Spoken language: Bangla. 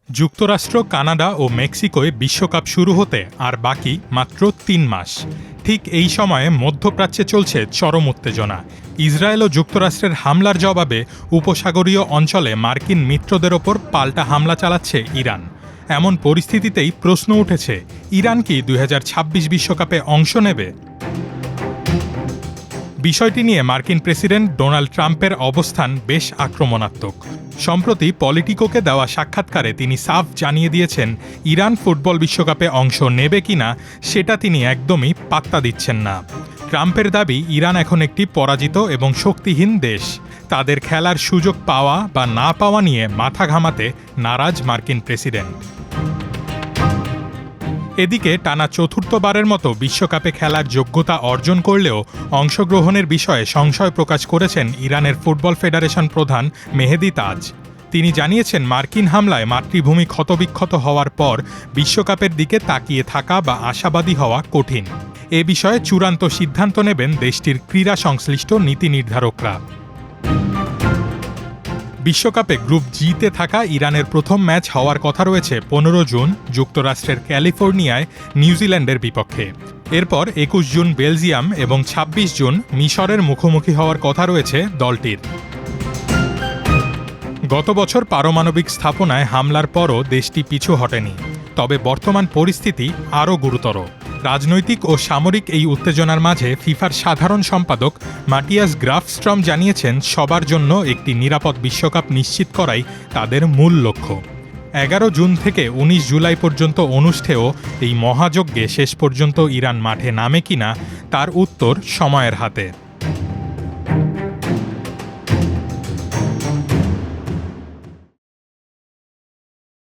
যুক্তরাষ্ট্র, কানাডা ও মেক্সিকোয় বিশ্বকাপ শুরু হতে আর বাকি মাত্র ৩ মাস। ঠিক এই সময়ে মধ্যপ্রাচ্যে চলছে চরম উত্তেজনা। ইসরায়েল ও যুক্তরাষ্ট্রের হামলার জবাবে উপসাগরীয় অঞ্চলে মার্কিন মিত্রদের ওপর পাল্টা হামলা চালাচ্ছে ইরান। এমন পরিস্থিতিতেই প্রশ্ন উঠেছে, ইরান কি ২০২৬ বিশ্বকাপে অংশ নেবে? বিষয়টি নিয়ে মার্কিন প্রেসিডেন্ট ডোনাল্ড ট্রাম্পের অবস্থান বেশ আক্রমণাত্মক। সম্প্রতি পলিটিকোকে দেওয়া সাক্ষাৎকারে তিনি সাফ জানিয়ে দিয়েছেন, ইরান ফুটবল বিশ্বকাপে অংশ নেবে কিনা সেটা তিনি একদমই পাত্তা দিচ্ছেন না। ট্রাম্পের দাবি, ইরান এখন একটি পরাজিত এবং শক্তিহীন দেশ। তাদের খেলার সুযোগ পাওয়া বা না পাওয়া নিয়ে মাথা ঘামাতে নারাজ মার্কিন প্রেসিডেন্ট। এদিকে টানা চতুর্থবারের মতো বিশ্বকাপে খেলার যোগ্যতা অর্জন করলেও অংশগ্রহণের বিষয়ে সংশয় প্রকাশ করেছেন ইরানের ফুটবল ফেডারেশন প্রধান মেহেদি তাজ। তিনি জানিয়েছেন, মার্কিন হামলায় মাতৃভূমি ক্ষতবিক্ষত হওয়ার পর বিশ্বকাপের দিকে তাকিয়ে থাকা বা আশাবাদী হওয়া কঠিন। এ বিষয়ে চূড়ান্ত সিদ্ধান্ত নেবেন দেশটির ক্রীড়া সংশ্লিষ্ট নীতি নির্ধারকরা। বিশ্বকাপে গ্রুপ জিতে থাকা ইরানের প্রথম ম্যাচ হওয়ার কথা রয়েছে ১৫ জুন যুক্তরাষ্ট্রের ক্যালিফোর্নিয়ায় নিউজিল্যান্ডের বিপক্ষে। এরপর ২১ জুন বেলজিয়াম এবং ২৬ জুন মিশরের মুখোমুখি হওয়ার কথা রয়েছে দলটির। গত বছর পারমাণবিক স্থাপনায় হামলার পরও দেশটি পিছু হটেনি। তবে বর্তমান পরিস্থিতি আরও গুরুতর। রাজনৈতিক ও সামরিক এই উত্তেজনার মাঝে ফিফার সাধারণ সম্পাদক মাটিয়াস গ্রাফস্ট্রম জানিয়েছেন, সবার জন্য একটি নিরাপদ বিশ্বকাপ নিশ্চিত করাই তাদের মূল লক্ষ্য। ১১ জুন থেকে ১৯ জুলাই পর্যন্ত অনুষ্ঠেয় এই মহাযজ্ঞে শেষ পর্যন্ত ইরান মাঠে নামে কিনা তার উত্তর সময়ের হাতে।